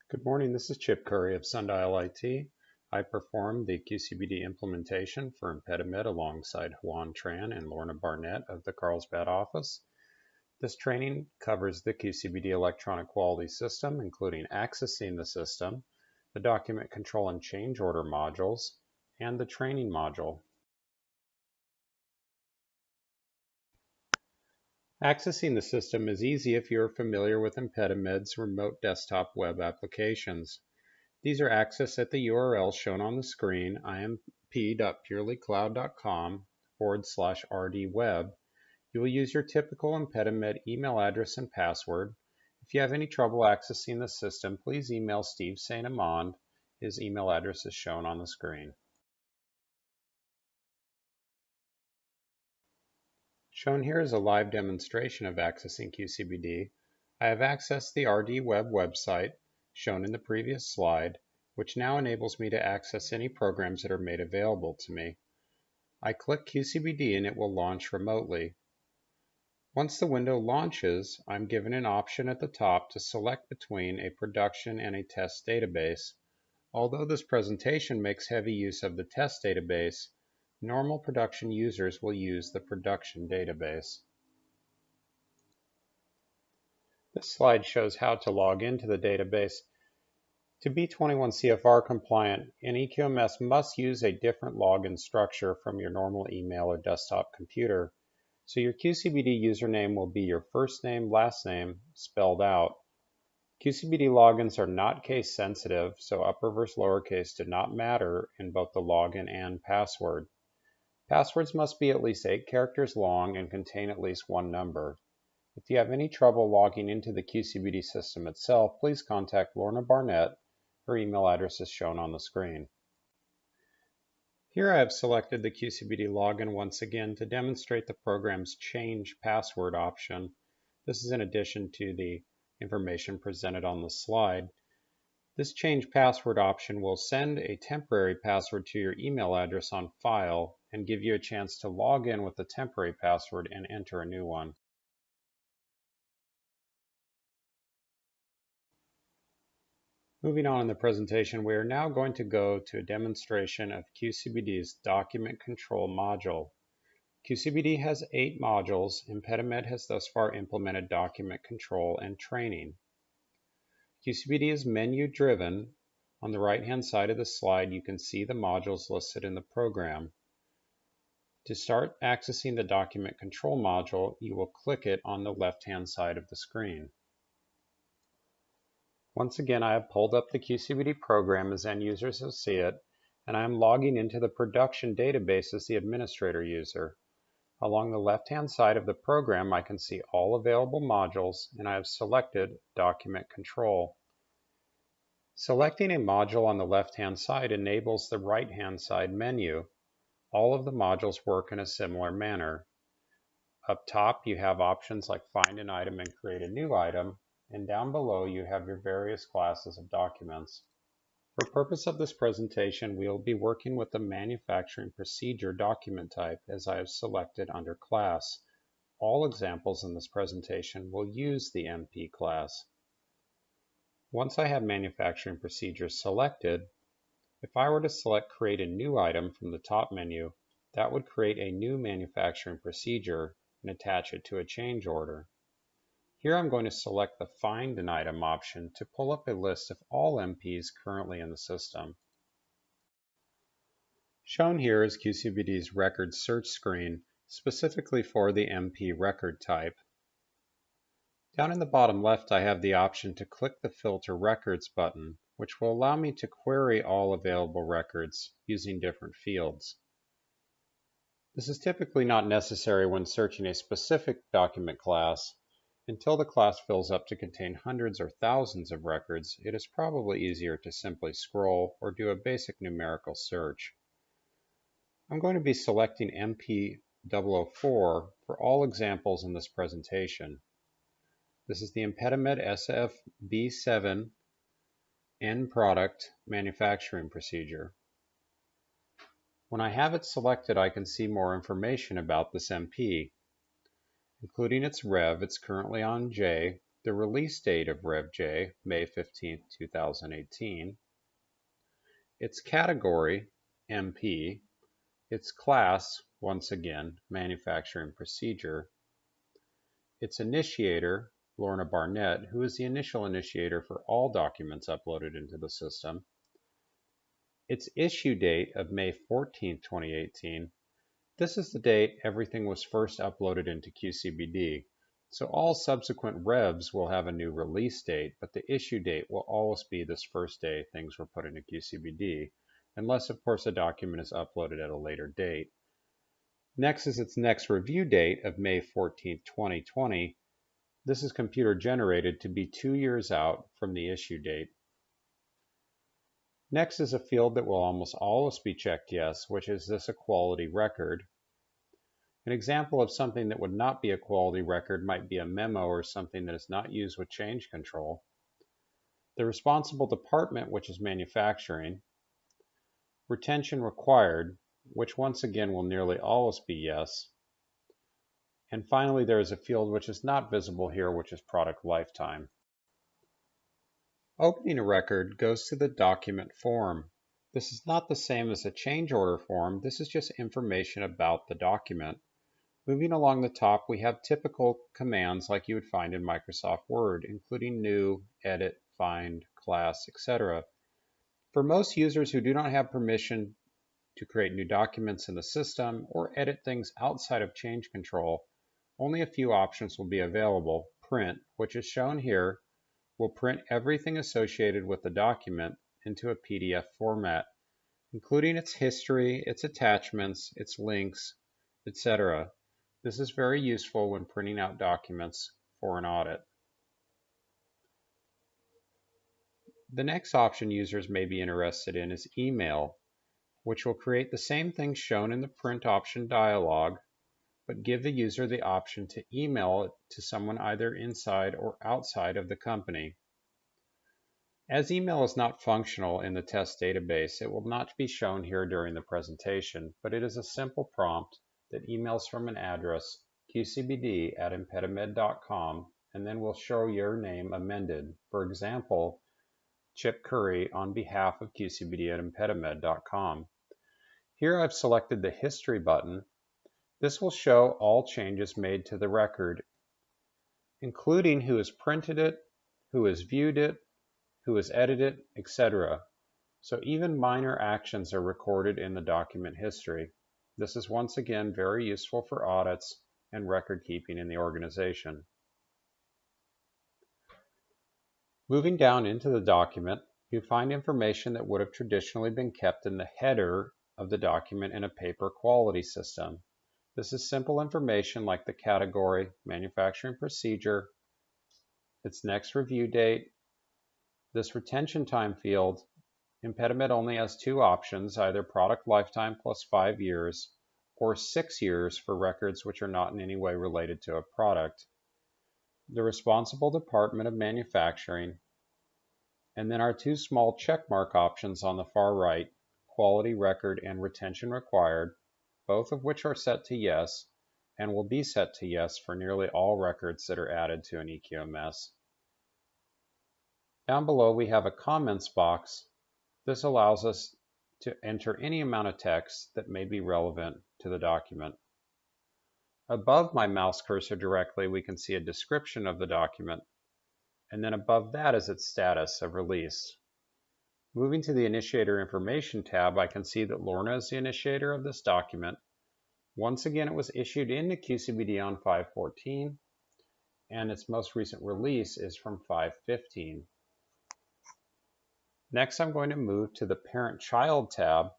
Good morning, this is Chip Curry of Sundial IT. I performed the QCBD implementation for Impedimed alongside Juan Tran and Lorna Barnett of the Carlsbad office. This training covers the QCBD electronic quality system, including accessing the system, the document control and change order modules, and the training module. Accessing the system is easy if you are familiar with Impedimed's remote desktop web applications. These are accessed at the URL shown on the screen, imp.purelycloud.com/rdweb. You will use your typical Impedimed email address and password. If you have any trouble accessing the system, please email Steve St. Amand. His email address is shown on the screen. Shown here is a live demonstration of accessing QCBD. I have accessed the RDWeb website, shown in the previous slide, which now enables me to access any programs that are made available to me. I click QCBD and it will launch remotely. Once the window launches, I'm given an option at the top to select between a production and a test database. Although this presentation makes heavy use of the test database, normal production users will use the production database. This slide shows how to log into the database. To be 21 CFR compliant, an EQMS must use a different login structure from your normal email or desktop computer. So your QCBD username will be your first name, last name, spelled out. QCBD logins are not case sensitive, so upper versus lowercase do not matter in both the login and password. Passwords must be at least 8 characters long and contain at least one number. If you have any trouble logging into the QCBD system itself, please contact Lorna Barnett. Her email address is shown on the screen. Here I have selected the QCBD login once again to demonstrate the program's change password option. This is in addition to the information presented on the slide. This change password option will send a temporary password to your email address on file and give you a chance to log in with the temporary password and enter a new one. Moving on in the presentation, we are now going to go to a demonstration of QCBD's document control module. QCBD has 8 modules. Impedimed has thus far implemented document control and training. QCBD is menu driven. On the right-hand side of the slide, you can see the modules listed in the program. To start accessing the document control module, you will click it on the left-hand side of the screen. Once again, I have pulled up the QCBD program as end users will see it, and I am logging into the production database as the administrator user. Along the left-hand side of the program, I can see all available modules, and I have selected Document Control. Selecting a module on the left-hand side enables the right-hand side menu. All of the modules work in a similar manner. Up top, you have options like Find an Item and Create a New Item, and down below you have your various classes of documents. For purpose of this presentation, we will be working with the manufacturing procedure document type as I have selected under class. All examples in this presentation will use the MP class. Once I have manufacturing procedures selected, if I were to select Create a New Item from the top menu, that would create a new manufacturing procedure and attach it to a change order. Here I'm going to select the Find an Item option to pull up a list of all MPs currently in the system. Shown here is QCBD's record search screen, specifically for the MP record type. Down in the bottom left, I have the option to click the Filter Records button, which will allow me to query all available records using different fields. This is typically not necessary when searching a specific document class. Until the class fills up to contain hundreds or thousands of records, it is probably easier to simply scroll or do a basic numerical search. I'm going to be selecting MP004 for all examples in this presentation. This is the Impedimed SFB7 end product manufacturing procedure. When I have it selected, I can see more information about this MP, including its rev. It's currently on J. the release date of RevJ, May 15, 2018, its category, MP, its class, once again, manufacturing procedure, its initiator, Lorna Barnett, who is the initial initiator for all documents uploaded into the system, its issue date of May 14, 2018. This is the date everything was first uploaded into QCBD. So all subsequent revs will have a new release date, but the issue date will always be this first day things were put into QCBD, unless of course a document is uploaded at a later date. Next is its next review date of May 14, 2020. This is computer generated to be 2 years out from the issue date. Next is a field that will almost always be checked yes, which is this a quality record. An example of something that would not be a quality record might be a memo or something that is not used with change control. The responsible department, which is manufacturing. Retention required, which once again will nearly always be yes. And finally, there is a field which is not visible here, which is product lifetime. Opening a record goes to the document form. This is not the same as a change order form. This is just information about the document. Moving along the top, we have typical commands like you would find in Microsoft Word, including new, edit, find, class, etc. For most users who do not have permission to create new documents in the system or edit things outside of change control, only a few options will be available. Print, which is shown here, will print everything associated with the document into a PDF format, including its history, its attachments, its links, etc. This is very useful when printing out documents for an audit. The next option users may be interested in is email, which will create the same thing shown in the print option dialog, but give the user the option to email it to someone either inside or outside of the company. As email is not functional in the test database, it will not be shown here during the presentation, but it is a simple prompt that emails from an address qcbd@impedimed.com and then will show your name amended. For example, Chip Curry on behalf of QCBD@impedimed.com. Here I've selected the History button. This will show all changes made to the record, including who has printed it, who has viewed it, who has edited it, etc. So even minor actions are recorded in the document history. This is once again very useful for audits and record keeping in the organization. Moving down into the document, you find information that would have traditionally been kept in the header of the document in a paper quality system. This is simple information like the category, manufacturing procedure, its next review date. This retention time field, Impedimed only has two options, either product lifetime plus 5 years or 6 years for records which are not in any way related to a product. The responsible department of manufacturing, and then our two small checkmark options on the far right, quality record and retention required, both of which are set to yes and will be set to yes for nearly all records that are added to an EQMS. Down below we have a comments box. This allows us to enter any amount of text that may be relevant to the document. Above my mouse cursor directly, we can see a description of the document, and then above that is its status of release. Moving to the Initiator Information tab, I can see that Lorna is the initiator of this document. Once again, it was issued into QCBD on 5/14, and its most recent release is from 5/15. Next, I'm going to move to the Parent-Child tab.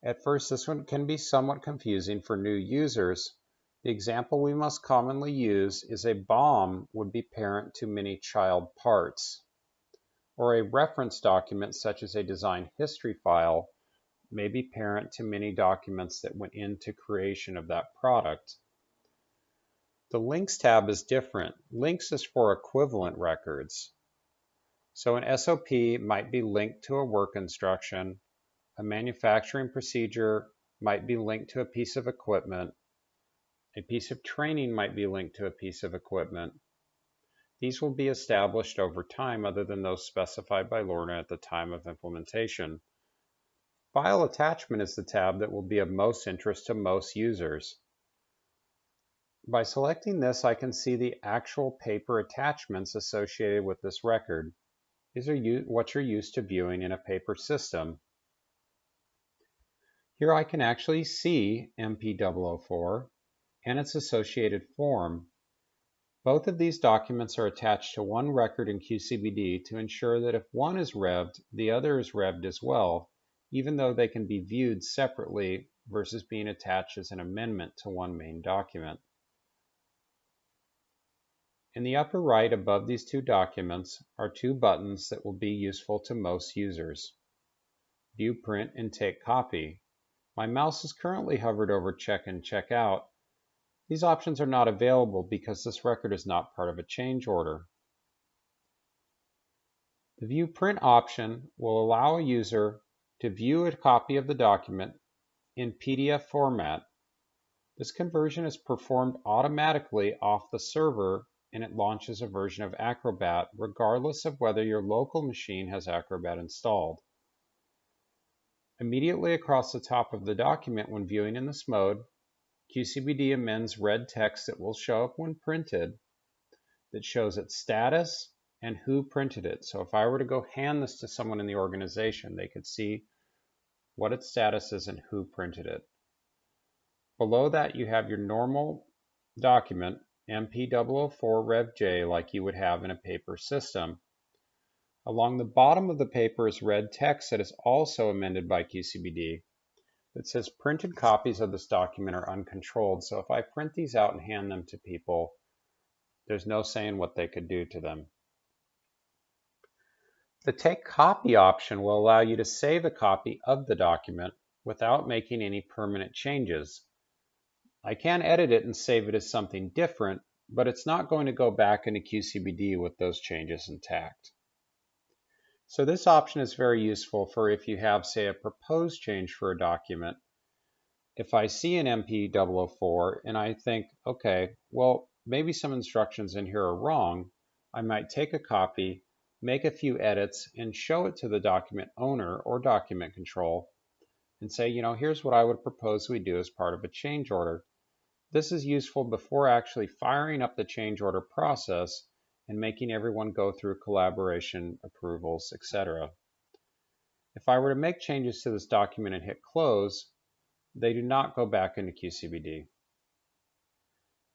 At first, this one can be somewhat confusing for new users. The example we most commonly use is a BOM would be parent to many child parts, or a reference document such as a design history file may be parent to many documents that went into creation of that product. The Links tab is different. Links is for equivalent records. So an SOP might be linked to a work instruction, a manufacturing procedure might be linked to a piece of equipment, a piece of training might be linked to a piece of equipment, These will be established over time other than those specified by Lorna at the time of implementation. File Attachment is the tab that will be of most interest to most users. By selecting this, I can see the actual paper attachments associated with this record. These are what you're used to viewing in a paper system. Here I can actually see MP004 and its associated form. Both of these documents are attached to one record in QCBD to ensure that if one is revved, the other is revved as well, even though they can be viewed separately versus being attached as an amendment to one main document. In the upper right above these two documents are two buttons that will be useful to most users. View Print and Take Copy. My mouse is currently hovered over Check and Check Out. These options are not available because this record is not part of a change order. The View Print option will allow a user to view a copy of the document in PDF format. This conversion is performed automatically off the server and it launches a version of Acrobat regardless of whether your local machine has Acrobat installed. Immediately across the top of the document when viewing in this mode, QCBD amends red text that will show up when printed that shows its status and who printed it. So if I were to go hand this to someone in the organization, they could see what its status is and who printed it. Below that, you have your normal document, MP004 RevJ, like you would have in a paper system. Along the bottom of the paper is red text that is also amended by QCBD. It says printed copies of this document are uncontrolled, so if I print these out and hand them to people, there's no saying what they could do to them. The Take Copy option will allow you to save a copy of the document without making any permanent changes. I can edit it and save it as something different, but it's not going to go back into QCBD with those changes intact. So this option is very useful for if you have, say, a proposed change for a document. If I see an MP004 and I think, okay, well, maybe some instructions in here are wrong, I might take a copy, make a few edits, and show it to the document owner or document control and say, here's what I would propose we do as part of a change order. This is useful before actually firing up the change order process and making everyone go through collaboration, approvals, etc. If I were to make changes to this document and hit close, they do not go back into QCBD.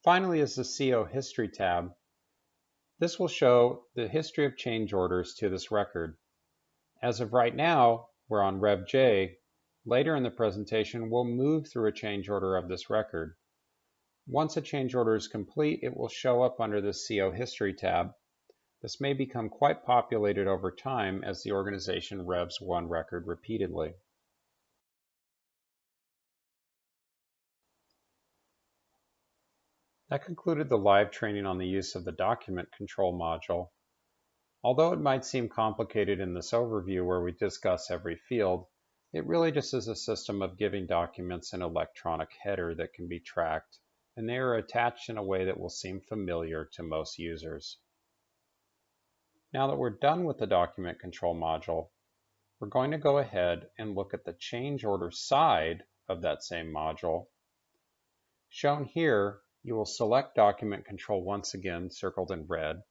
Finally is the CO History tab. This will show the history of change orders to this record. As of right now, we're on Rev J. Later in the presentation, we'll move through a change order of this record. Once a change order is complete, it will show up under the CO History tab. This may become quite populated over time as the organization revs one record repeatedly. That concluded the live training on the use of the document control module. Although it might seem complicated in this overview where we discuss every field, it really just is a system of giving documents an electronic header that can be tracked, and they are attached in a way that will seem familiar to most users. Now that we're done with the document control module, we're going to go ahead and look at the change order side of that same module. Shown here, you will select document control once again, circled in red.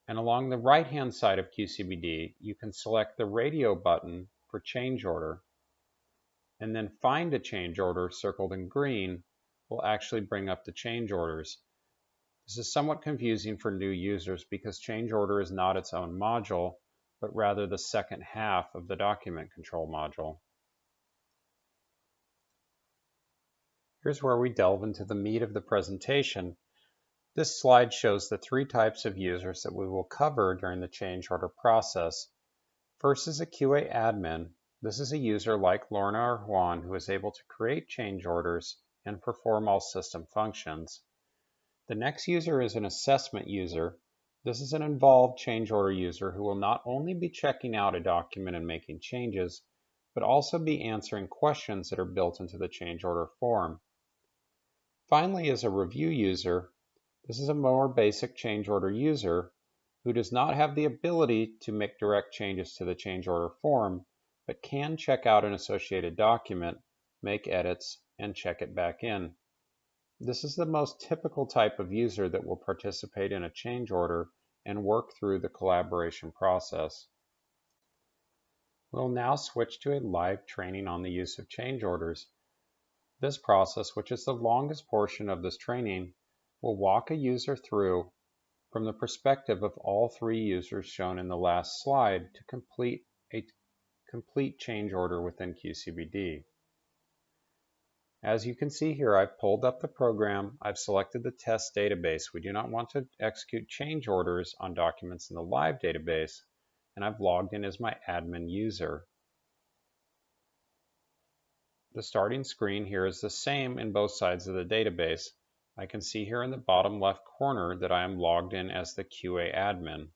And along the right-hand side of QCBD, you can select the radio button for change order. And then find a change order, circled in green, will actually bring up the change orders. This is somewhat confusing for new users because change order is not its own module, but rather the second half of the document control module. Here's where we delve into the meat of the presentation. This slide shows the three types of users that we will cover during the change order process. First is a QA admin. This is a user like Lorna or Juan who is able to create change orders and perform all system functions. The next user is an assessment user. This is an involved change order user who will not only be checking out a document and making changes, but also be answering questions that are built into the change order form. Finally is a review user. This is a more basic change order user who does not have the ability to make direct changes to the change order form, but can check out an associated document, make edits, and check it back in. This is the most typical type of user that will participate in a change order and work through the collaboration process. We'll now switch to a live training on the use of change orders. This process, which is the longest portion of this training, will walk a user through from the perspective of all three users shown in the last slide to complete a complete change order within QCBD. As you can see here, I've pulled up the program, I've selected the test database. We do not want to execute change orders on documents in the live database, and I've logged in as my admin user. The starting screen here is the same in both sides of the database. I can see here in the bottom left corner that I am logged in as the QA admin.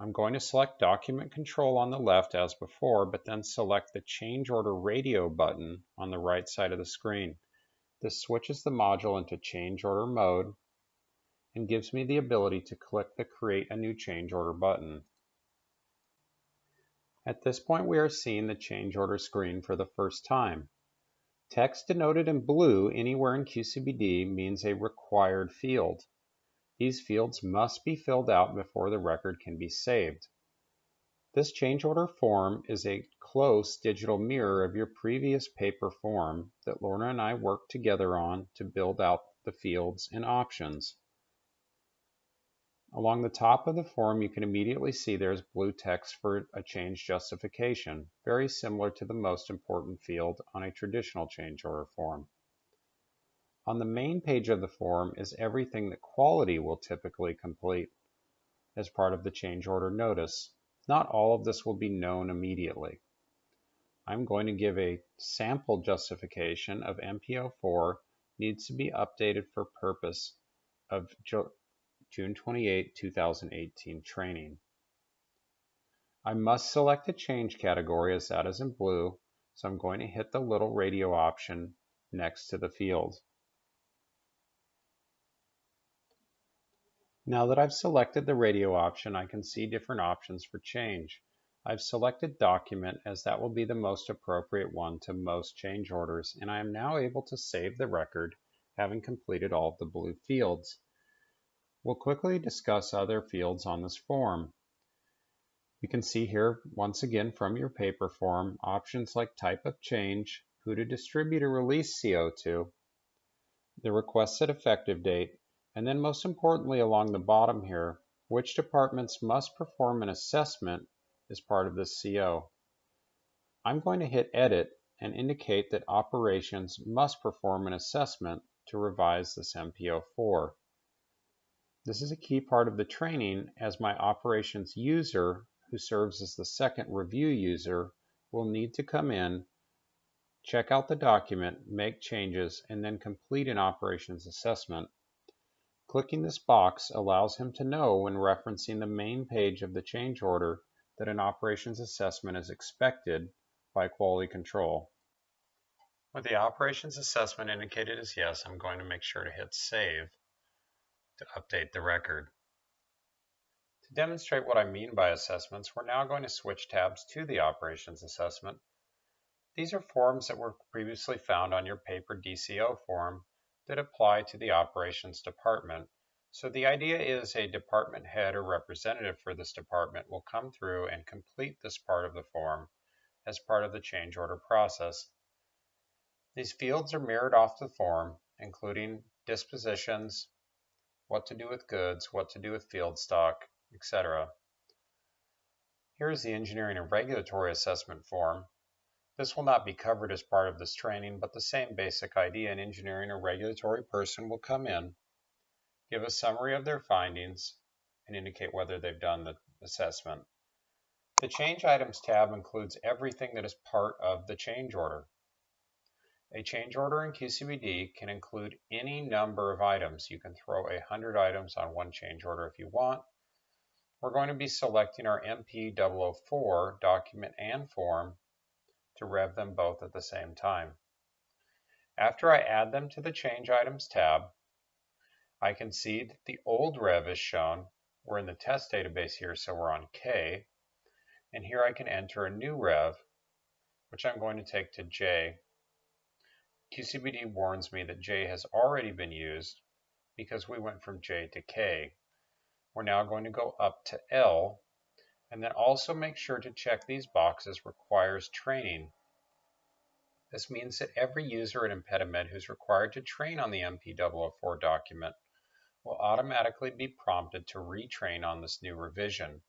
I'm going to select document control on the left as before, but then select the change order radio button on the right side of the screen. This switches the module into change order mode and gives me the ability to click the create a new change order button. At this point, we are seeing the change order screen for the first time. Text denoted in blue anywhere in QCBD means a required field. These fields must be filled out before the record can be saved. This change order form is a close digital mirror of your previous paper form that Lorna and I worked together on to build out the fields and options. Along the top of the form, you can immediately see there's blue text for a change justification, very similar to the most important field on a traditional change order form. On the main page of the form is everything that quality will typically complete as part of the change order notice. Not all of this will be known immediately. I'm going to give a sample justification of MPO4 needs to be updated for purpose of June 28, 2018 training. I must select a change category as that is in blue, so I'm going to hit the little radio option next to the field. Now that I've selected the radio option, I can see different options for change. I've selected document as that will be the most appropriate one to most change orders, and I am now able to save the record, having completed all of the blue fields. We'll quickly discuss other fields on this form. You can see here, once again from your paper form, options like type of change, who to distribute or release CO to, the requested effective date, and then most importantly along the bottom here, which departments must perform an assessment as part of this CO. I'm going to hit edit and indicate that operations must perform an assessment to revise this MPO4. This is a key part of the training as my operations user, who serves as the second review user, will need to come in, check out the document, make changes, and then complete an operations assessment. Clicking this box allows him to know when referencing the main page of the change order that an operations assessment is expected by quality control. With the operations assessment indicated as yes, I'm going to make sure to hit save to update the record. To demonstrate what I mean by assessments, we're now going to switch tabs to the operations assessment. These are forms that were previously found on your paper DCO form that apply to the operations department. So the idea is a department head or representative for this department will come through and complete this part of the form as part of the change order process. These fields are mirrored off the form, including dispositions, what to do with goods, what to do with field stock, etc. Here is the engineering and regulatory assessment form. This will not be covered as part of this training, but the same basic idea. An engineering or regulatory person will come in, give a summary of their findings, and indicate whether they've done the assessment. The Change Items tab includes everything that is part of the change order. A change order in QCBD can include any number of items. You can throw 100 items on one change order if you want. We're going to be selecting our MP004 document and form to rev them both at the same time. After I add them to the Change Items tab, I can see that the old rev is shown. We're in the test database here, so we're on K. And here I can enter a new rev, which I'm going to take to J. QCBD warns me that J has already been used because we went from J to K. We're now going to go up to L, and then also make sure to check these boxes requires training. This means that every user at Impedimed who's required to train on the MP004 document will automatically be prompted to retrain on this new revision.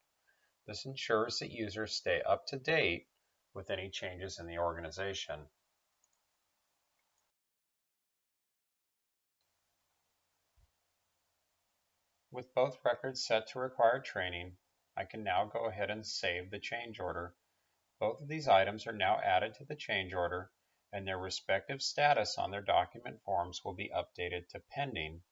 This ensures that users stay up to date with any changes in the organization. With both records set to required training, I can now go ahead and save the change order. Both of these items are now added to the change order, and their respective status on their document forms will be updated to pending,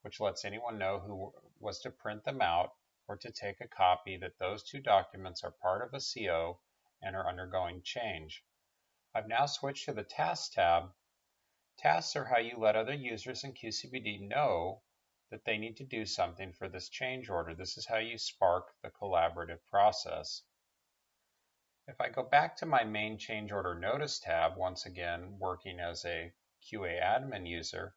which lets anyone know who was to print them out or to take a copy that those two documents are part of a CO and are undergoing change. I've now switched to the Tasks tab. Tasks are how you let other users in QCBD know that they need to do something for this change order. This is how you spark the collaborative process. If I go back to my main change order notice tab, once again working as a QA admin user,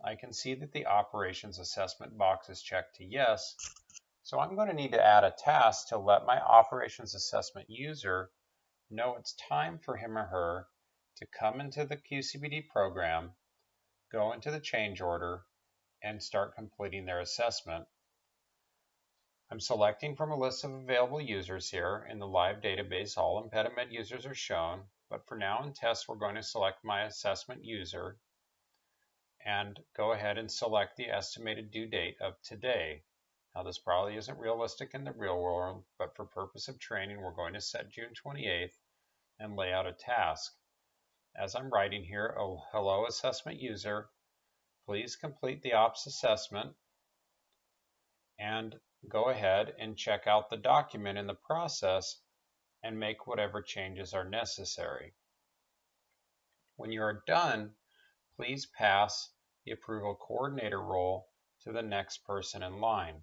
I can see that the operations assessment box is checked to yes. So I'm going to need to add a task to let my operations assessment user know it's time for him or her to come into the QCBD program, go into the change order, and start completing their assessment. I'm selecting from a list of available users here. In the live database, all Impedimed users are shown, but for now in tests, we're going to select my assessment user and go ahead and select the estimated due date of today. Now this probably isn't realistic in the real world, but for purpose of training, we're going to set June 28th and lay out a task. As I'm writing here, oh, hello assessment user, please complete the ops assessment and go ahead and check out the document in the process and make whatever changes are necessary. When you are done, please pass the approval coordinator role to the next person in line.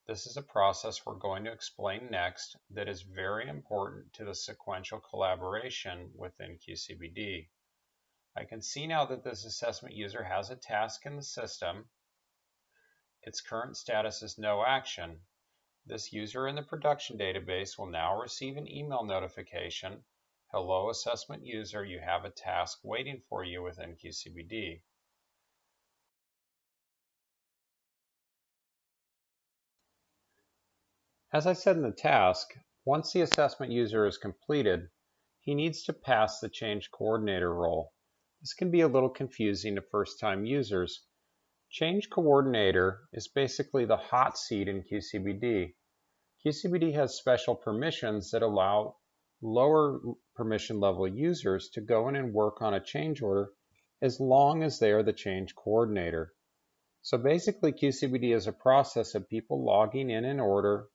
This is a process we're going to explain next that is very important to the sequential collaboration within QCBD. I can see now that this assessment user has a task in the system. Its current status is no action. This user in the production database will now receive an email notification. Hello assessment user, you have a task waiting for you within QCBD. As I said in the task, once the assessment user is completed, he needs to pass the change coordinator role. This can be a little confusing to first-time users. Change coordinator is basically the hot seat in QCBD. QCBD has special permissions that allow lower permission level users to go in and work on a change order as long as they are the change coordinator. So basically QCBD is a process of people logging in an order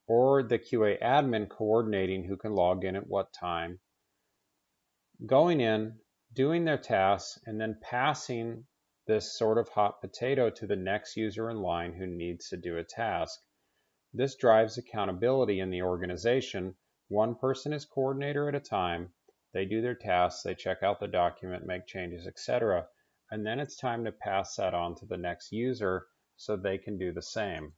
or the QA admin coordinating who can log in at what time, going in, doing their tasks, and then passing this sort of hot potato to the next user in line who needs to do a task. This drives accountability in the organization. One person is coordinator at a time. They do their tasks, they check out the document, make changes, etc. And then it's time to pass that on to the next user so they can do the same.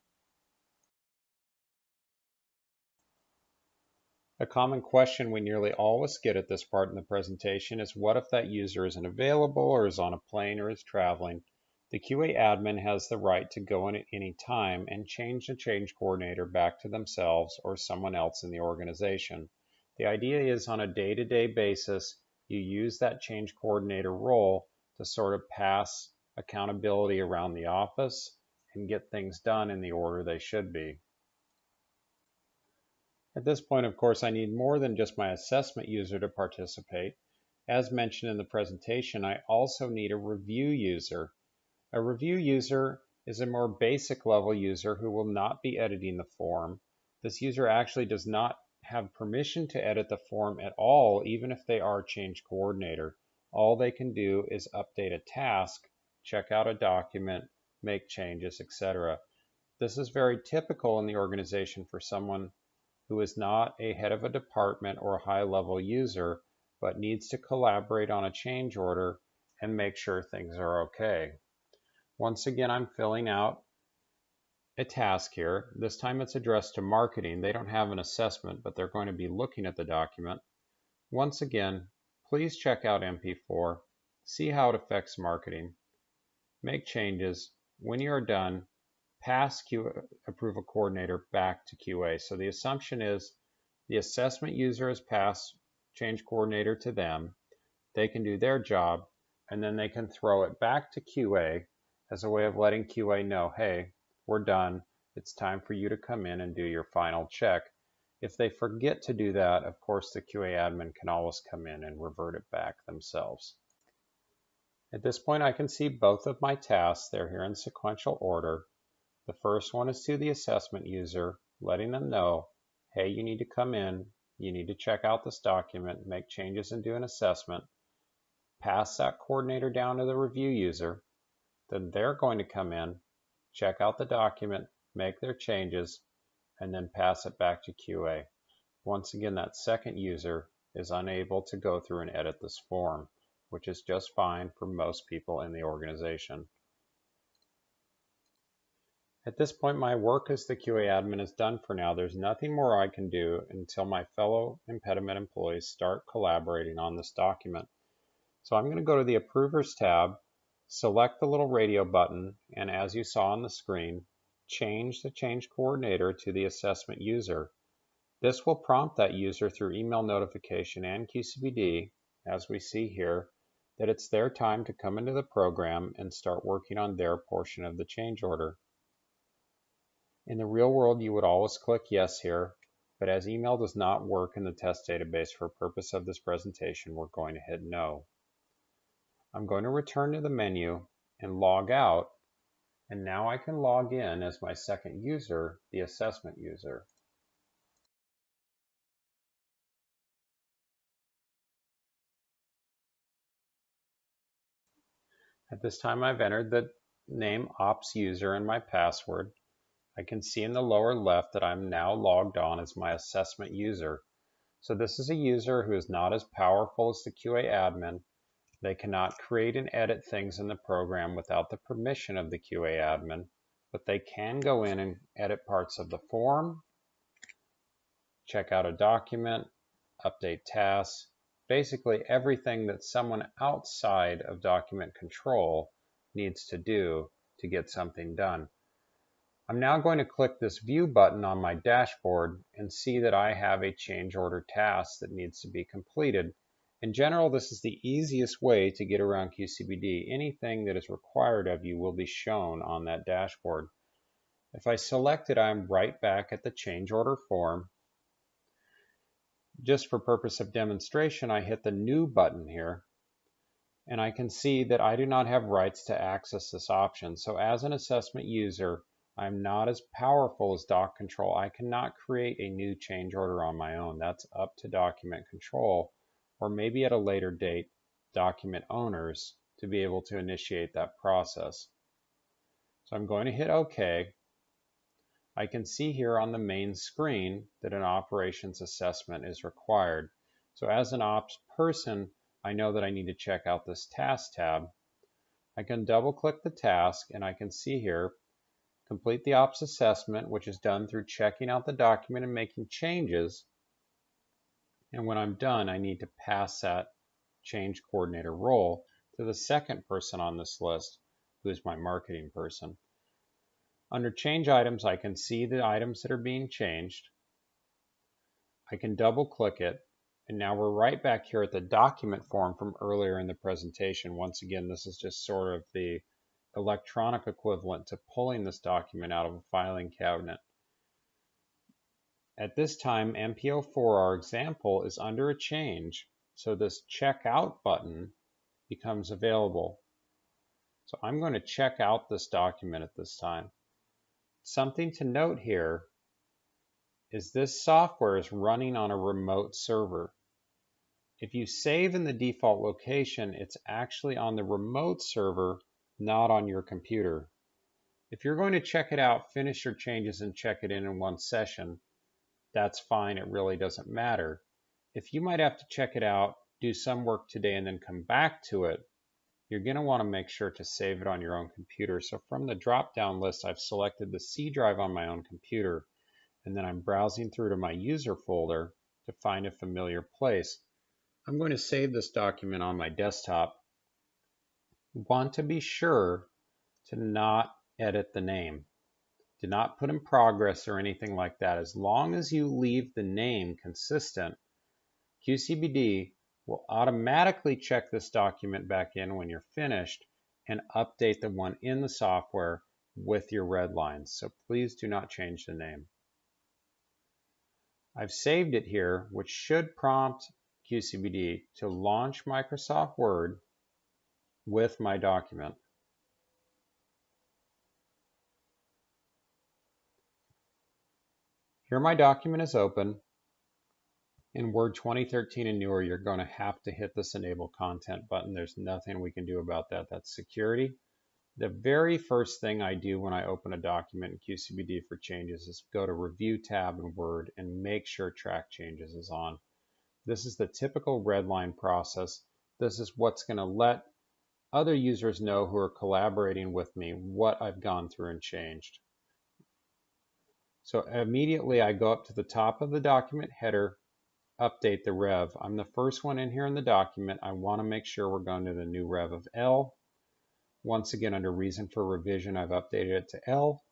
A common question we nearly always get at this part in the presentation is what if that user isn't available or is on a plane or is traveling? The QA admin has the right to go in at any time and change the change coordinator back to themselves or someone else in the organization. The idea is on a day-to-day basis, you use that change coordinator role to sort of pass accountability around the office and get things done in the order they should be. At this point, of course, I need more than just my assessment user to participate. As mentioned in the presentation, I also need a review user. A review user is a more basic level user who will not be editing the form. This user actually does not have permission to edit the form at all, even if they are change coordinator. All they can do is update a task check out a document, make changes, etc. This is very typical in the organization for someone who is not a head of a department or a high-level user, but needs to collaborate on a change order and make sure things are okay. Once again, I'm filling out a task here. This time it's addressed to marketing. They don't have an assessment, but they're going to be looking at the document. Once again, please check out MP4, see how it affects marketing, make changes. When you are done, pass Approval Coordinator back to QA. So the assumption is the assessment user has passed Change Coordinator to them. They can do their job, and then they can throw it back to QA as a way of letting QA know, hey, we're done. It's time for you to come in and do your final check. If they forget to do that, of course, the QA admin can always come in and revert it back themselves. At this point, I can see both of my tasks. They're here in sequential order. The first one is to the assessment user, letting them know, hey, you need to come in, you need to check out this document, make changes and do an assessment. Pass that coordinator down to the review user. Then they're going to come in, check out the document, make their changes, and then pass it back to QA. Once again, that second user is unable to go through and edit this form, which is just fine for most people in the organization. At this point, my work as the QA admin is done for now. There's nothing more I can do until my fellow Impedimed employees start collaborating on this document. So I'm going to go to the Approvers tab, select the little radio button, and as you saw on the screen, change the change coordinator to the assessment user. This will prompt that user through email notification and QCBD, as we see here, that it's their time to come into the program and start working on their portion of the change order. In the real world, you would always click yes here, but as email does not work in the test database for purpose of this presentation, we're going to hit no. I'm going to return to the menu and log out, and now I can log in as my second user, the assessment user. At this time, I've entered the name ops user and my password. I can see in the lower left that I'm now logged on as my assessment user. So this is a user who is not as powerful as the QA admin. They cannot create and edit things in the program without the permission of the QA admin, but they can go in and edit parts of the form, check out a document, update tasks, basically everything that someone outside of document control needs to do to get something done. I'm now going to click this View button on my dashboard and see that I have a change order task that needs to be completed. In general, this is the easiest way to get around QCBD. Anything that is required of you will be shown on that dashboard. If I select it, I'm right back at the change order form. Just for purpose of demonstration, I hit the New button here, and I can see that I do not have rights to access this option. So as an assessment user, I'm not as powerful as doc control. I cannot create a new change order on my own. That's up to document control, or maybe at a later date, document owners to be able to initiate that process. So I'm going to hit OK. I can see here on the main screen that an operations assessment is required. So as an ops person, I know that I need to check out this task tab. I can double click the task and I can see here, complete the ops assessment, which is done through checking out the document and making changes. And when I'm done, I need to pass that change coordinator role to the second person on this list, who is my marketing person. Under change items, I can see the items that are being changed. I can double click it, and now we're right back here at the document form from earlier in the presentation. Once again, this is just sort of the electronic equivalent to pulling this document out of a filing cabinet. At this time, MPO4, our example, is under a change, so this check out button becomes available. So I'm going to check out this document at this time. Something to note here is this software is running on a remote server. If you save in the default location, it's actually on the remote server not on your computer. If you're going to check it out, finish your changes and check it in one session, that's fine, it really doesn't matter. If you might have to check it out, do some work today and then come back to it, you're going to want to make sure to save it on your own computer. So from the drop-down list, I've selected the C drive on my own computer, and then I'm browsing through to my user folder to find a familiar place. I'm going to save this document on my desktop. Want to be sure to not edit the name. Do not put in progress or anything like that. As long as you leave the name consistent, QCBD will automatically check this document back in when you're finished and update the one in the software with your red lines. So please do not change the name. I've saved it here, which should prompt QCBD to launch Microsoft Word with my document. Here my document is open. In Word 2013 and newer, you're going to have to hit this Enable Content button. There's nothing we can do about that. That's security. The very first thing I do when I open a document in QCBD for changes is go to Review tab in Word and make sure Track Changes is on. This is the typical red line process. This is what's going to let other users know who are collaborating with me what I've gone through and changed. So immediately I go up to the top of the document header, update the rev. I'm the first one in here in the document. I want to make sure we're going to the new rev of L. Once again, under reason for revision, I've updated it to L.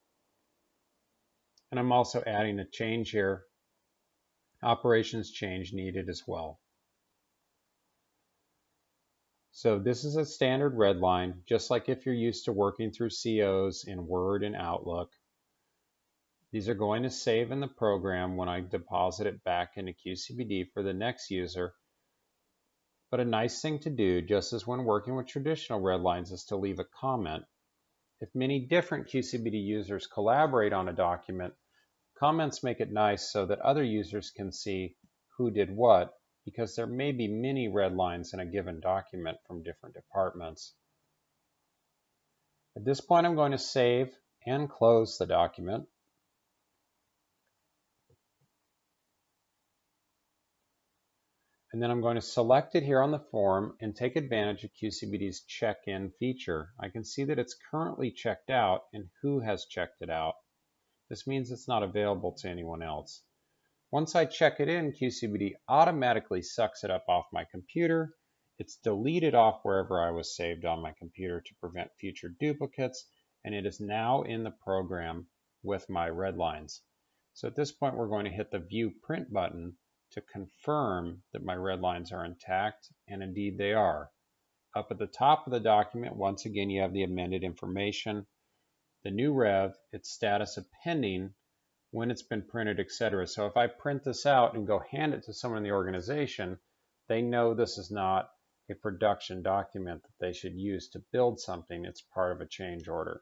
And I'm also adding a change here. Operations change needed as well. So this is a standard red line, just like if you're used to working through COs in Word and Outlook. These are going to save in the program when I deposit it back into QCBD for the next user. But a nice thing to do, just as when working with traditional red lines, is to leave a comment. If many different QCBD users collaborate on a document, comments make it nice so that other users can see who did what, because there may be many red lines in a given document from different departments. At this point, I'm going to save and close the document. And then I'm going to select it here on the form and take advantage of QCBD's check-in feature. I can see that it's currently checked out and who has checked it out. This means it's not available to anyone else. Once I check it in, QCBD automatically sucks it up off my computer. It's deleted off wherever I was saved on my computer to prevent future duplicates, and it is now in the program with my red lines. So at this point, we're going to hit the View Print button to confirm that my red lines are intact, and indeed they are. Up at the top of the document, once again, you have the amended information, the new rev, its status of pending, when it's been printed, etc. So if I print this out and go hand it to someone in the organization, they know this is not a production document that they should use to build something. It's part of a change order.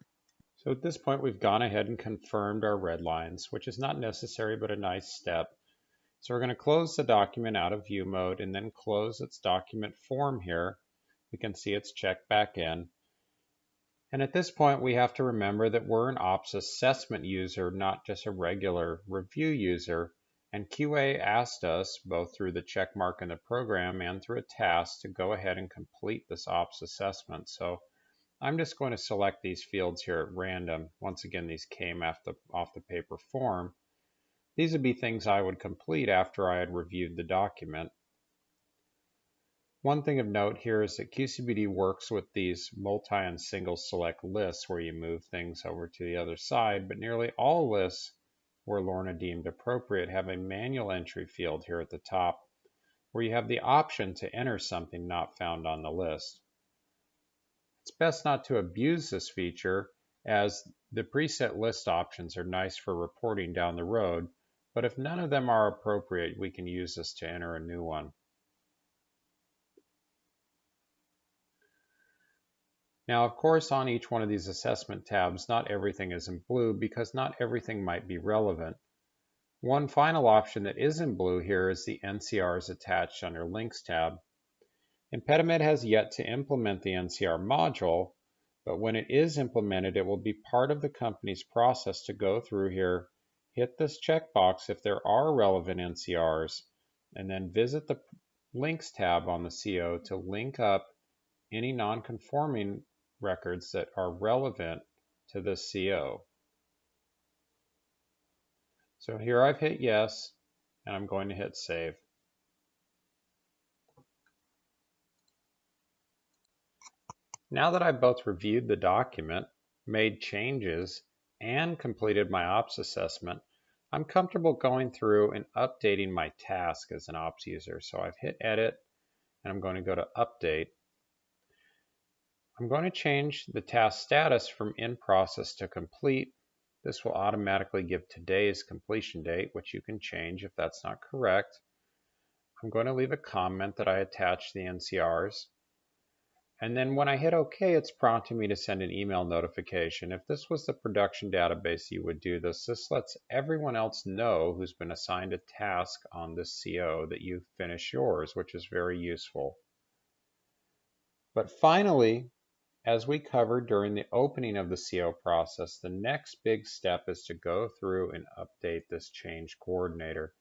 So at this point, we've gone ahead and confirmed our red lines, which is not necessary, but a nice step. So we're going to close the document out of view mode and then close its document form here. We can see it's checked back in. And at this point, we have to remember that we're an ops assessment user, not just a regular review user. And QA asked us, both through the check mark in the program and through a task, to go ahead and complete this ops assessment. So I'm just going to select these fields here at random. Once again, these came off the paper form. These would be things I would complete after I had reviewed the document. One thing of note here is that QCBD works with these multi and single select lists where you move things over to the other side, but nearly all lists where Lorna deemed appropriate have a manual entry field here at the top where you have the option to enter something not found on the list. It's best not to abuse this feature, as the preset list options are nice for reporting down the road, but if none of them are appropriate, we can use this to enter a new one. Now, of course, on each one of these assessment tabs, not everything is in blue because not everything might be relevant. One final option that is in blue here is the NCRs attached under Links tab. Impedimed has yet to implement the NCR module, But when it is implemented, it will be part of the company's process to go through here, hit this checkbox if there are relevant NCRs, and then visit the Links tab on the CO to link up any non-conforming records that are relevant to this CO. So here I've hit yes, and I'm going to hit save. Now that I've both reviewed the document, made changes, and completed my ops assessment, I'm comfortable going through and updating my task as an ops user. So I've hit edit, and I'm going to go to update. I'm going to change the task status from in process to complete. This will automatically give today's completion date, which you can change if that's not correct. I'm going to leave a comment that I attached the NCRs. And then when I hit OK, it's prompting me to send an email notification. If this was the production database, you would do this. This lets everyone else know who's been assigned a task on this CO that you've finished yours, which is very useful. But finally, as we covered during the opening of the CO process, the next big step is to go through and update this change coordinator.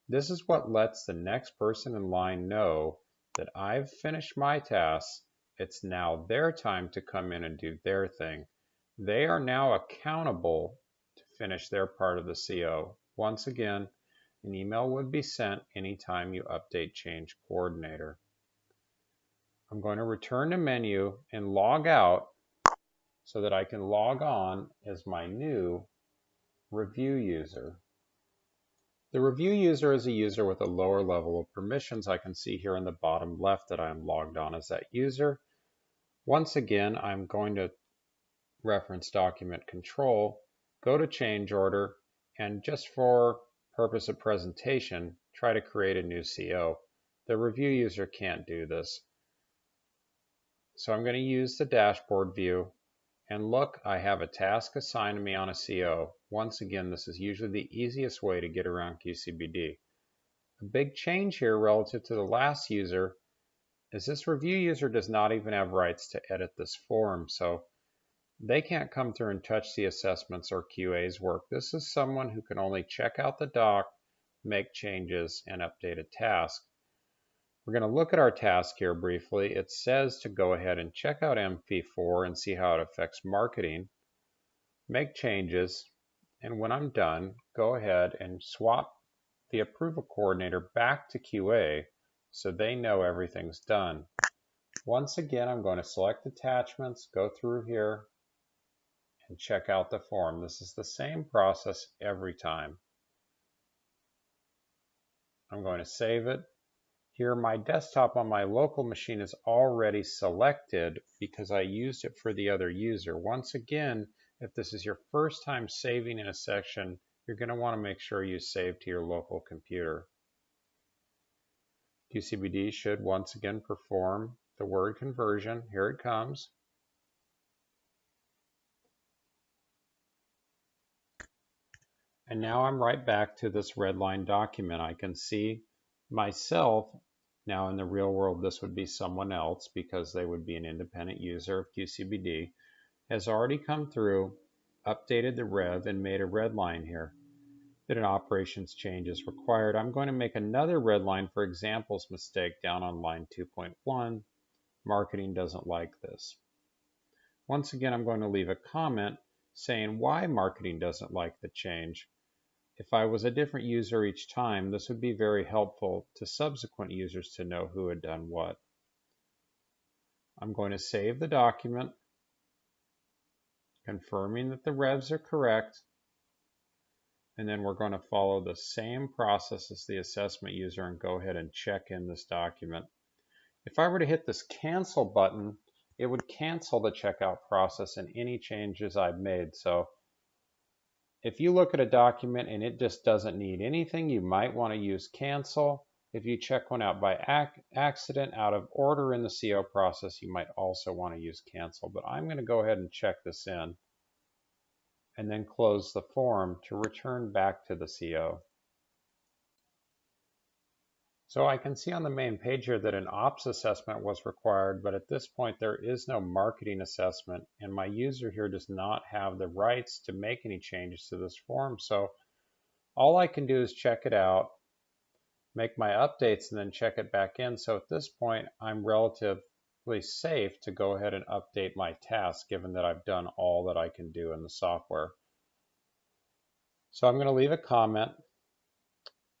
This is what lets the next person in line know that I've finished my tasks. It's now their time to come in and do their thing. They are now accountable to finish their part of the CO. Once again, an email would be sent anytime you update change coordinator. I'm going to return to menu and log out so that I can log on as my new review user. The review user is a user with a lower level of permissions. I can see here in the bottom left that I'm logged on as that user. Once again, I'm going to reference document control, go to change order, and just for purpose of presentation, try to create a new CO. The review user can't do this. So I'm going to use the dashboard view, and look, I have a task assigned to me on a CO. Once again, this is usually the easiest way to get around QCBD. A big change here relative to the last user is this review user does not even have rights to edit this form, so they can't come through and touch the assessments or QA's work. This is someone who can only check out the doc, make changes, and update a task. We're going to look at our task here briefly. It says to go ahead and check out MP4 and see how it affects marketing, make changes, and when I'm done, go ahead and swap the approval coordinator back to QA so they know everything's done. Once again, I'm going to select attachments, go through here, and check out the form. This is the same process every time. I'm going to save it. Here, my desktop on my local machine is already selected because I used it for the other user. Once again, if this is your first time saving in a section, you're going to want to make sure you save to your local computer. QCBD should once again perform the word conversion. Here it comes. And now I'm right back to this red line document. I can see myself. Now in the real world, this would be someone else because they would be an independent user of QCBD, has already come through, updated the rev, and made a red line here. That an operations change is required. I'm going to make another red line for examples mistake down on line 2.1. Marketing doesn't like this. Once again, I'm going to leave a comment saying why marketing doesn't like the change. If I was a different user each time, this would be very helpful to subsequent users to know who had done what. I'm going to save the document, confirming that the revs are correct, and then we're going to follow the same process as the assessment user and go ahead and check in this document. If I were to hit this cancel button, it would cancel the checkout process and any changes I've made. So if you look at a document and it just doesn't need anything, you might want to use cancel. If you check one out by accident out of order in the CO process, you might also want to use cancel. But I'm going to go ahead and check this in and then close the form to return back to the CO. So I can see on the main page here that an ops assessment was required, but at this point there is no marketing assessment, and my user here does not have the rights to make any changes to this form. So all I can do is check it out, make my updates, and then check it back in. So at this point, I'm relatively safe to go ahead and update my task, given that I've done all that I can do in the software. So I'm going to leave a comment.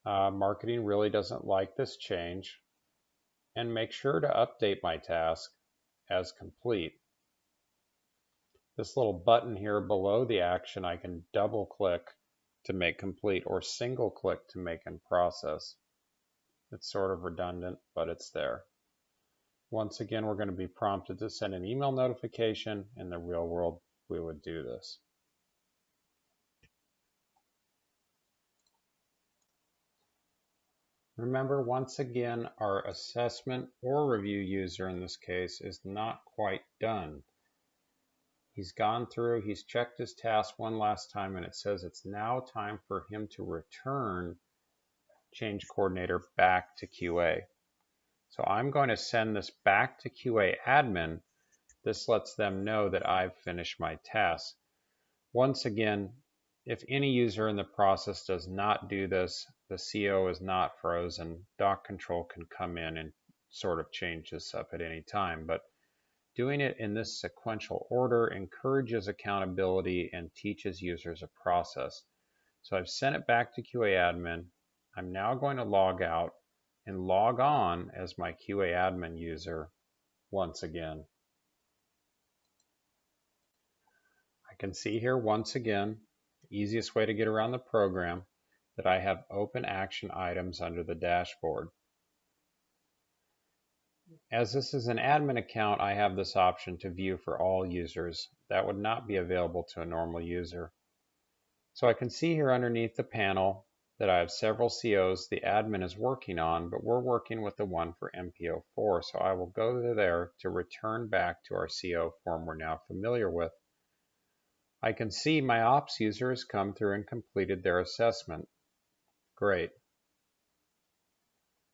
Marketing really doesn't like this change, and make sure to update my task as complete. This little button here below the action, I can double click to make complete or single click to make in process. It's sort of redundant, but it's there. Once again, we're going to be prompted to send an email notification. In the real world, we would do this. Remember, once again, our assessment or review user in this case is not quite done. He's gone through, he's checked his task one last time, and it says it's now time for him to return change coordinator back to QA. So I'm going to send this back to QA admin. This lets them know that I've finished my task. Once again, if any user in the process does not do this, the CO is not frozen. Doc control can come in and sort of change this up at any time. But doing it in this sequential order encourages accountability and teaches users a process. So I've sent it back to QA admin. I'm now going to log out and log on as my QA admin user once again. I can see here once again, the easiest way to get around the program, that I have open action items under the dashboard. As this is an admin account, I have this option to view for all users. That would not be available to a normal user. So I can see here underneath the panel that I have several COs the admin is working on, but we're working with the one for MPO4. So I will go to there to return back to our CO form we're now familiar with. I can see my ops user has come through and completed their assessment. Great.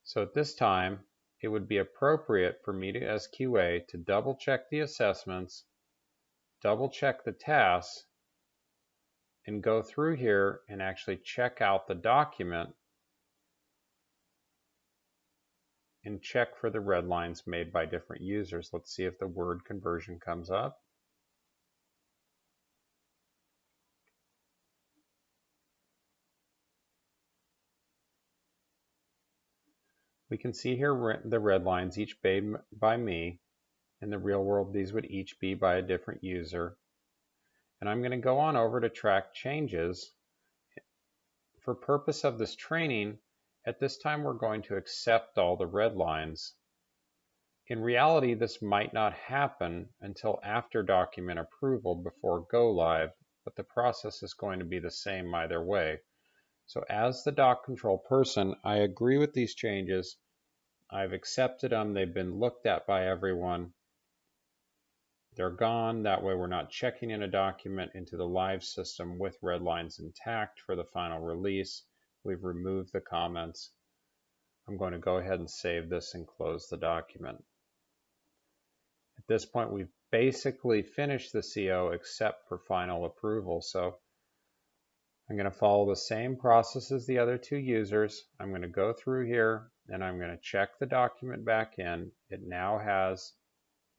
So at this time, it would be appropriate for me to, as QA, to double check the assessments, double check the tasks, and go through here and actually check out the document and check for the red lines made by different users. Let's see if the word conversion comes up. We can see here the red lines each made by me. In the real world, these would each be by a different user. And I'm going to go on over to track changes. For purpose of this training, at this time we're going to accept all the red lines. In reality, this might not happen until after document approval before go live, but the process is going to be the same either way. So as the doc control person, I agree with these changes. I've accepted them. They've been looked at by everyone. They're gone. That way we're not checking in a document into the live system with red lines intact for the final release. We've removed the comments. I'm going to go ahead and save this and close the document. At this point, we've basically finished the CO except for final approval. So I'm going to follow the same process as the other two users. I'm going to go through here and I'm going to check the document back in. It now has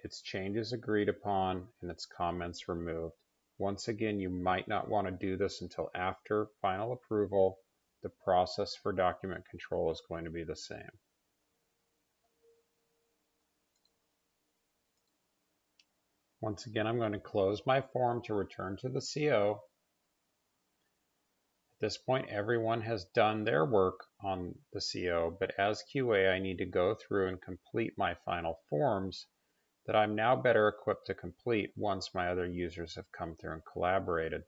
its changes agreed upon and its comments removed. Once again, you might not want to do this until after final approval. The process for document control is going to be the same. Once again, I'm going to close my form to return to the CO. At this point, everyone has done their work on the CO, but as QA, I need to go through and complete my final forms that I'm now better equipped to complete once my other users have come through and collaborated.